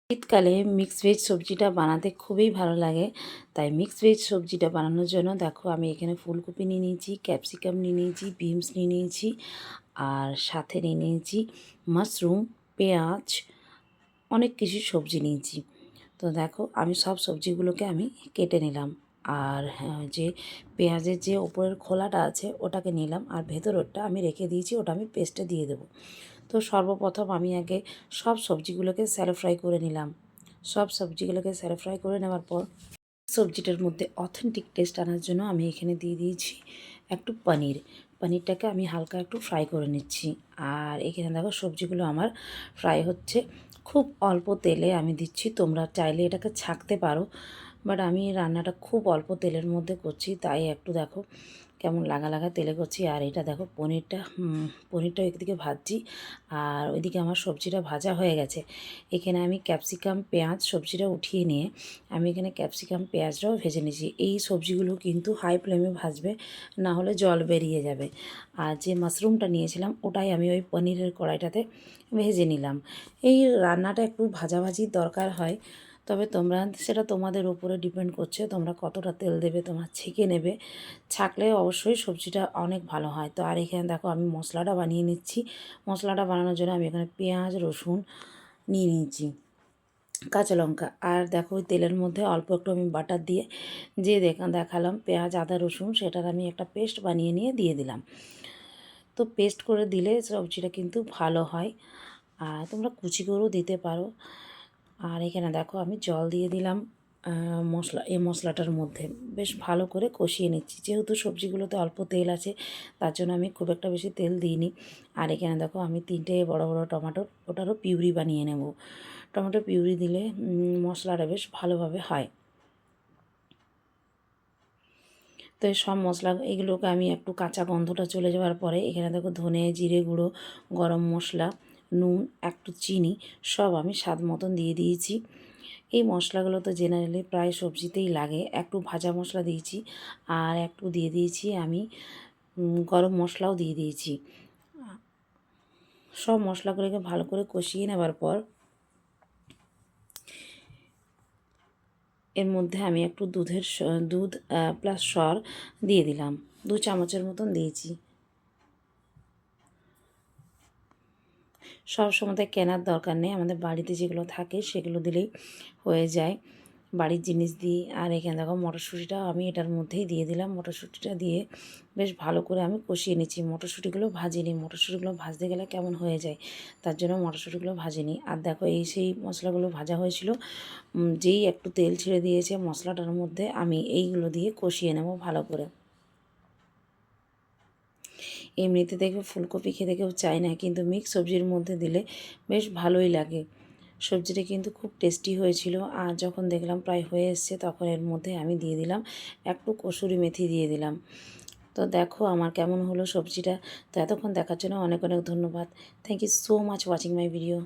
শীতকালে mix veg সবজিটা বানাতে খুবই ভালো লাগে। তাই মিক্স ভেজ সবজিটা বানানোর জন্য দেখো আমি এখানে ফুলকপি নিয়ে নিয়েছি, ক্যাপসিকাম নিয়ে নিয়েছি, বিনস নিয়ে নিয়েছি, আর সাথে নিয়ে নিয়েছি মাশরুম, পেঁয়াজ, অনেক কিছু সবজি নিয়েছি। তো দেখো আমি সব সবজিগুলোকে আমি কেটে নিলাম। আর যে পেঁয়াজের যে ওপরের খোলাটা আছে ওটাকে নিলাম, আর ভেতরেরটা আমি রেখে দিয়েছি, ওটা আমি পেস্টে দিয়ে দেবো। তো সর্বপ্রথম আমি আগে সব সবজিগুলোকে স্যালো ফ্রাই করে নিলাম। সব সবজিগুলোকে স্যালো ফ্রাই করে নেওয়ার পর সবজিটার মধ্যে অথেন্টিক টেস্ট আনার জন্য আমি এখানে দিয়ে দিয়েছি একটু পনির। পনিরটাকে আমি হালকা একটু ফ্রাই করে নিচ্ছি। আর এখানে দেখো সবজিগুলো আমার ফ্রাই হচ্ছে। খুব অল্প তেলে আমি দিচ্ছি, তোমরা চাইলে এটাকে ছাঁকতে পারো, বাট আমি রান্নাটা খুব অল্প তেলের মধ্যে করছি, তাই একটু দেখো কেমন লাগা লাগা তেলে করছি। আর এটা দেখো পনিরটা একদিকে ভাজছি, আর ওইদিকে আমার সবজিটা ভাজা হয়ে গেছে। এখানে আমি ক্যাপসিকাম, পেঁয়াজ সবজিটা উঠিয়ে নিয়ে আমি এখানে ক্যাপসিকাম, পেঁয়াজটাও ভেজে নিয়েছি। এই সবজিগুলো কিন্তু হাই ফ্লেমে ভাজবে, না হলে জল বেরিয়ে যাবে। আর যে মাশরুমটা নিয়েছিলাম ওটাই আমি ওই পনিরের কড়াইটাতে ভেজে নিলাম। এই রান্নাটা একটু ভাজাভাজির দরকার হয়, তবে তোমরা সেটা তোমাদের উপরে ডিপেন্ড করছে তোমরা কতটা তেল দেবে, তোমরা ছেঁকে নেবে। ছাঁকলে অবশ্যই সবজিটা অনেক ভালো হয়। তো আর এখানে দেখো আমি মশলাটা বানিয়ে নিচ্ছি। মশলাটা বানানোর জন্য আমি এখানে পেঁয়াজ, রসুন নিয়ে নিয়েছি, কাঁচা লঙ্কা, আর দেখো ওই তেলের মধ্যে অল্প একটু আমি বাটার দিয়ে যে দেখালাম পেঁয়াজ, আদা, রসুন, সেটার আমি একটা পেস্ট বানিয়ে নিয়ে দিয়ে দিলাম। তো পেস্ট করে দিলে সবজিটা কিন্তু ভালো হয়, আর তোমরা কুচি করেও দিতে পারো। আর এখানে দেখো আমি জল দিয়ে দিলাম এই মশলাটার মধ্যে বেশ ভালো করে কষিয়ে নিচ্ছি। যেহেতু সবজিগুলোতে অল্প তেল আছে, তার জন্য আমি খুব একটা বেশি তেল দিইনি। আর এখানে দেখো আমি 3টে বড় বড় টমেটো, ওটারও পিউরি বানিয়ে নেব। টমেটো পিউরি দিলে মশলাটা বেশ ভালোভাবে হয়। তো এই সব মশলা এগুলোকে আমি একটু কাঁচা গন্ধটা চলে যাওয়ার পরে এখানে দেখো ধনে, জিরে গুঁড়ো, গরম মশলা, নুন, একটু চিনি সব আমি স্বাদ মতন দিয়ে দিয়েছি। এই মশলাগুলো তো জেনারেলি প্রায় সবজিতেই লাগে। একটু ভাজা মশলা দিয়েছি, আর একটু দিয়ে দিয়েছি আমি গরম মশলাও দিয়ে দিয়েছি। সব মশলাগুলোকে ভালো করে কষিয়ে নেবার পর এর মধ্যে আমি একটু দুধ প্লাস সর দিয়ে দিলাম, 2 চামচের মতন দিয়েছি। সব সময় কেনার দরকার নেই, আমাদের বাড়িতে যেগুলো থাকে সেগুলো দিলেই হয়ে যায়, বাড়ির জিনিস দিই। আর এখানে দেখো মটরশুঁটিটা আমি এটার মধ্যেই দিয়ে দিলাম। মটরশুঁটিটা দিয়ে বেশ ভালো করে আমি কষিয়ে নিচ্ছি। মটরশুঁটিগুলো ভাজিনি, মটরশুঁটিগুলো ভাজতে গেলে কেমন হয়ে যায়, তার জন্য মটরশুঁটিগুলো ভাজিনি। আর দেখো এই সেই মশলাগুলো ভাজা হয়েছিল, যেই একটু তেল ছেড়ে দিয়েছে মশলাটার মধ্যে, আমি এইগুলো দিয়ে কষিয়ে নেব ভালো করে। এমনিতে দেখবে ফুলকপি খেতে কেউ চায় না, কিন্তু মিক্স সবজির মধ্যে দিলে বেশ ভালোই লাগে। সবজিটা কিন্তু খুব টেস্টি হয়েছিল। আর যখন দেখলাম প্রায় হয়ে এসছে, তখন এর মধ্যে আমি দিয়ে দিলাম একটু কসুরি মেথি দিয়ে দিলাম। তো দেখো আমার কেমন হলো সবজিটা। তো এতক্ষণ দেখার জন্য অনেক অনেক ধন্যবাদ। Thank you so much watching my video.